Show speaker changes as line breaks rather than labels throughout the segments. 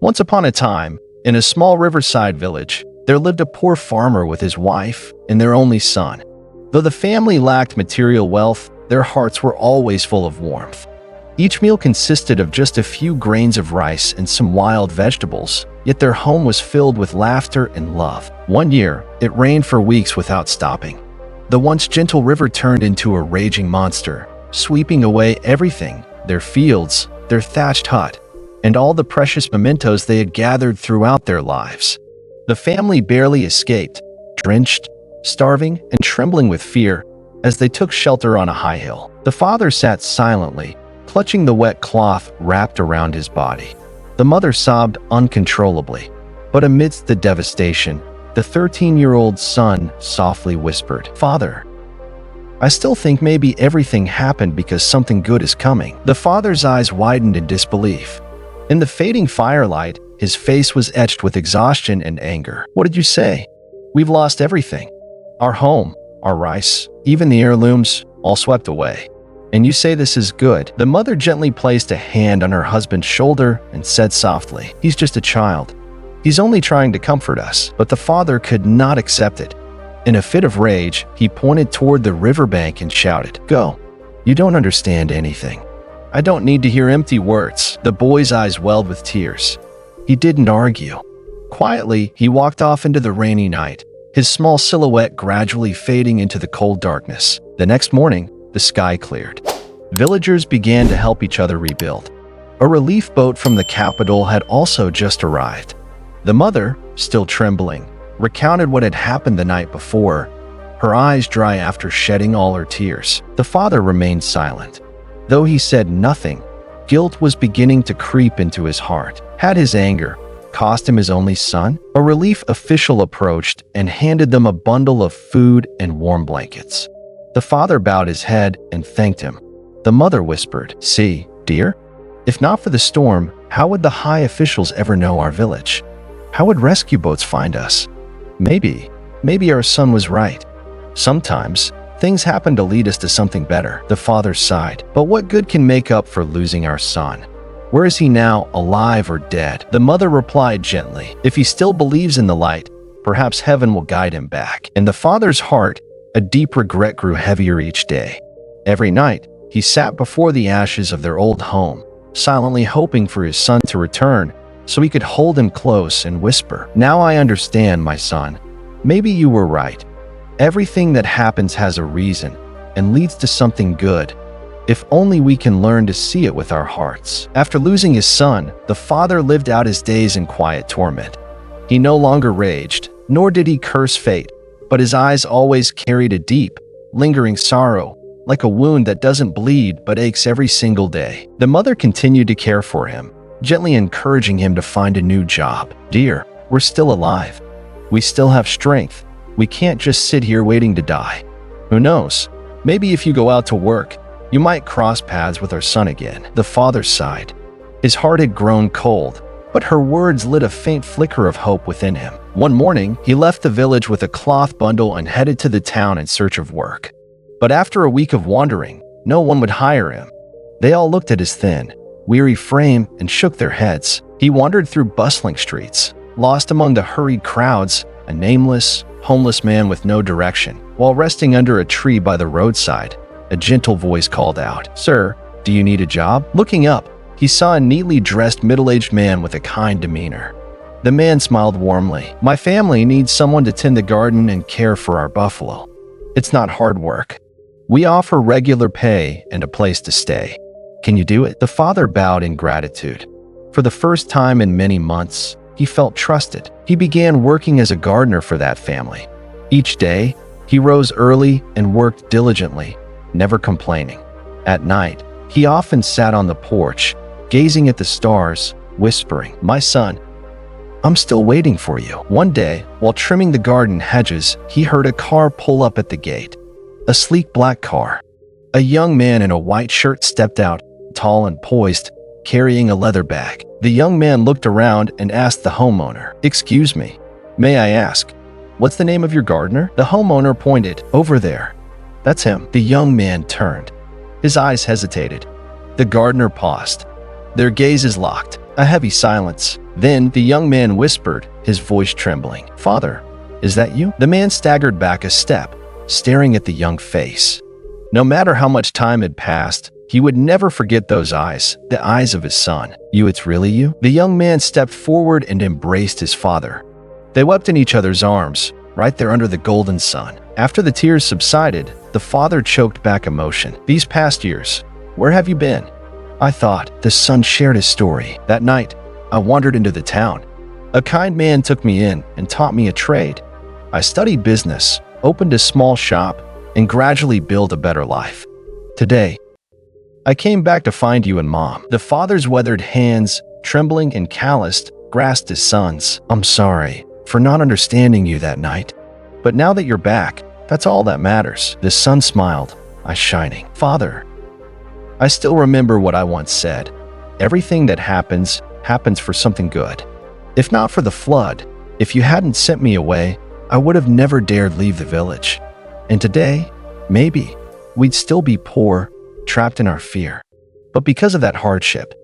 Once upon a time, in a small riverside village, there lived a poor farmer with his wife and their only son. Though the family lacked material wealth, their hearts were always full of warmth. Each meal consisted of just a few grains of rice and some wild vegetables, yet their home was filled with laughter and love. One year, it rained for weeks without stopping. The once gentle river turned into a raging monster, sweeping away everything: their fields, their thatched hut, and all the precious mementos they had gathered throughout their lives. The family barely escaped, drenched, starving, and trembling with fear as they took shelter on a high hill. The father sat silently, clutching the wet cloth wrapped around his body. The mother sobbed uncontrollably. But amidst the devastation, the 13-year-old son softly whispered, "Father, I still think maybe everything happened because something good is coming." The father's eyes widened in disbelief. In the fading firelight, his face was etched with exhaustion and anger. "What did you say? We've lost everything. Our home, our rice, even the heirlooms, all swept away. And you say this is good?" The mother gently placed a hand on her husband's shoulder and said softly, "He's just a child. He's only trying to comfort us." But the father could not accept it. In a fit of rage, he pointed toward the riverbank and shouted, "Go. You don't understand anything. I don't need to hear empty words." The boy's eyes welled with tears. He didn't argue. Quietly, he walked off into the rainy night, his small silhouette gradually fading into the cold darkness. The next morning, the sky cleared. Villagers began to help each other rebuild. A relief boat from the capital had also just arrived. The mother, still trembling, recounted what had happened the night before, her eyes dry after shedding all her tears. The father remained silent. Though he said nothing, guilt was beginning to creep into his heart. Had his anger cost him his only son? A relief official approached and handed them a bundle of food and warm blankets. The father bowed his head and thanked him. The mother whispered, "See, dear, if not for the storm, how would the high officials ever know our village? How would rescue boats find us? Maybe our son was right. Sometimes, things happen to lead us to something better." The father sighed. "But what good can make up for losing our son? Where is he now, alive or dead?" The mother replied gently, "If he still believes in the light, perhaps heaven will guide him back." In the father's heart, a deep regret grew heavier each day. Every night, he sat before the ashes of their old home, silently hoping for his son to return so he could hold him close and whisper, "Now I understand, my son. Maybe you were right. Everything that happens has a reason and leads to something good, if only we can learn to see it with our hearts." After losing his son, the father lived out his days in quiet torment. He no longer raged, nor did he curse fate, but his eyes always carried a deep, lingering sorrow, like a wound that doesn't bleed but aches every single day. The mother continued to care for him, gently encouraging him to find a new job. "Dear, we're still alive. We still have strength. We can't just sit here waiting to die. Who knows? Maybe if you go out to work, you might cross paths with our son again." The father sighed. His heart had grown cold, but her words lit a faint flicker of hope within him. One morning, he left the village with a cloth bundle and headed to the town in search of work. But after a week of wandering, no one would hire him. They all looked at his thin, weary frame and shook their heads. He wandered through bustling streets, lost among the hurried crowds, a nameless, homeless man with no direction. While resting under a tree by the roadside, a gentle voice called out, "Sir, do you need a job?" Looking up, he saw a neatly dressed middle-aged man with a kind demeanor. The man smiled warmly. "My family needs someone to tend the garden and care for our buffalo. It's not hard work. We offer regular pay and a place to stay. Can you do it?" The father bowed in gratitude. For the first time in many months, he felt trusted. He began working as a gardener for that family. Each day, he rose early and worked diligently, never complaining. At night, he often sat on the porch, gazing at the stars, whispering, "My son, I'm still waiting for you." One day, while trimming the garden hedges, he heard a car pull up at the gate. A sleek black car. A young man in a white shirt stepped out, tall and poised, carrying a leather bag. The young man looked around and asked the homeowner, "Excuse me, may I ask, what's the name of your gardener?" The homeowner pointed, "Over there. That's him." The young man turned. His eyes hesitated. The gardener paused. Their gazes locked. A heavy silence. Then the young man whispered, his voice trembling, "Father, is that you?" The man staggered back a step, staring at the young face. No matter how much time had passed, he would never forget those eyes, the eyes of his son. "You, it's really you?" The young man stepped forward and embraced his father. They wept in each other's arms, right there under the golden sun. After the tears subsided, the father choked back emotion. "These past years, where have you been?" "I thought." The son shared his story. "That night, I wandered into the town. A kind man took me in and taught me a trade. I studied business, opened a small shop, and gradually built a better life. Today, I came back to find you and Mom." The father's weathered hands, trembling and calloused, grasped his son's. "I'm sorry for not understanding you that night. But now that you're back, that's all that matters." The son smiled, eyes shining. "Father, I still remember what I once said. Everything that happens for something good. If not for the flood, if you hadn't sent me away, I would have never dared leave the village. And today, maybe, we'd still be poor, trapped in our fear. But because of that hardship,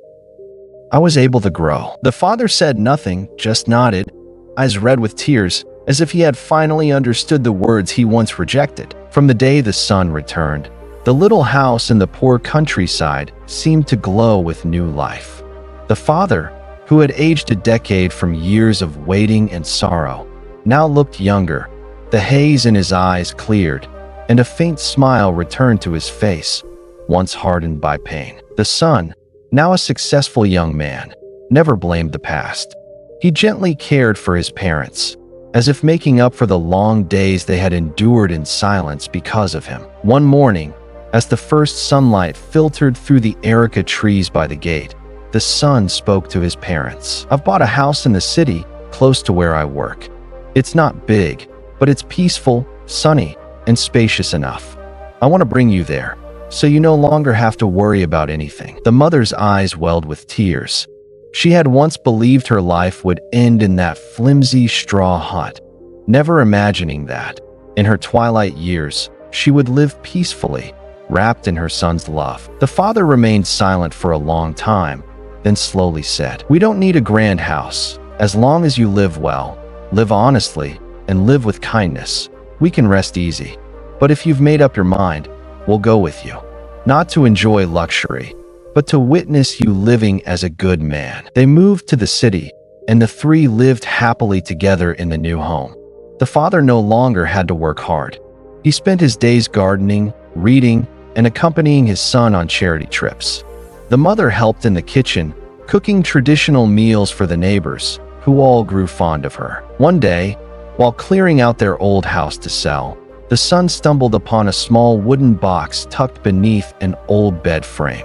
I was able to grow." The father said nothing, just nodded, eyes red with tears, as if he had finally understood the words he once rejected. From the day the son returned, the little house in the poor countryside seemed to glow with new life. The father, who had aged a decade from years of waiting and sorrow, now looked younger. The haze in his eyes cleared, and a faint smile returned to his face, once hardened by pain. The son, now a successful young man, never blamed the past. He gently cared for his parents, as if making up for the long days they had endured in silence because of him. One morning, as the first sunlight filtered through the areca trees by the gate, the son spoke to his parents. "I've bought a house in the city, close to where I work. It's not big, but it's peaceful, sunny, and spacious enough. I want to bring you there, so you no longer have to worry about anything." The mother's eyes welled with tears. She had once believed her life would end in that flimsy straw hut, never imagining that, in her twilight years, she would live peacefully, wrapped in her son's love. The father remained silent for a long time, then slowly said, "We don't need a grand house. As long as you live well, live honestly, and live with kindness, we can rest easy. But if you've made up your mind, we'll go with you. Not to enjoy luxury, but to witness you living as a good man." They moved to the city, and the three lived happily together in the new home. The father no longer had to work hard. He spent his days gardening, reading, and accompanying his son on charity trips. The mother helped in the kitchen, cooking traditional meals for the neighbors, who all grew fond of her. One day, while clearing out their old house to sell, the son stumbled upon a small wooden box tucked beneath an old bed frame.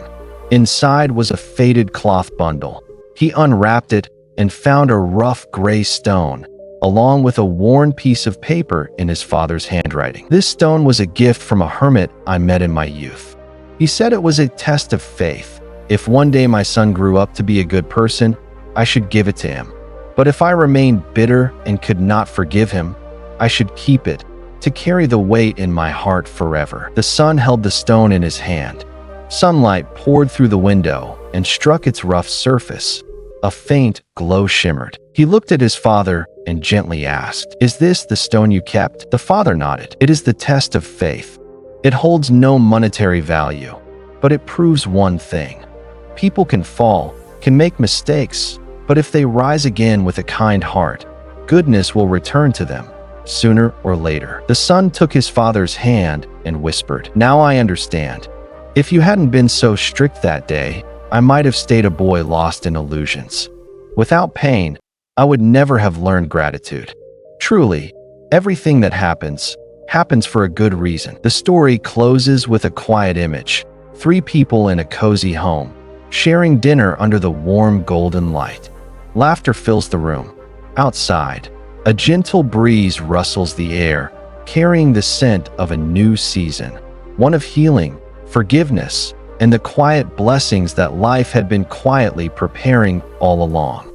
Inside was a faded cloth bundle. He unwrapped it and found a rough gray stone, along with a worn piece of paper in his father's handwriting. "This stone was a gift from a hermit I met in my youth. He said it was a test of faith. If one day my son grew up to be a good person, I should give it to him. But if I remained bitter and could not forgive him, I should keep it, to carry the weight in my heart forever." The son held the stone in his hand. Sunlight poured through the window and struck its rough surface. A faint glow shimmered. He looked at his father and gently asked, "Is this the stone you kept?" The father nodded. "It is the test of faith. It holds no monetary value, but it proves one thing. People can fall, can make mistakes, but if they rise again with a kind heart, goodness will return to them, sooner or later." The son took his father's hand and whispered, "Now I understand. If you hadn't been so strict that day, I might have stayed a boy lost in illusions. Without pain, I would never have learned gratitude. Truly, everything that happens for a good reason." The story closes with a quiet image. Three people in a cozy home, sharing dinner under the warm golden light. Laughter fills the room. Outside, a gentle breeze rustles the air, carrying the scent of a new season, one of healing, forgiveness, and the quiet blessings that life had been quietly preparing all along.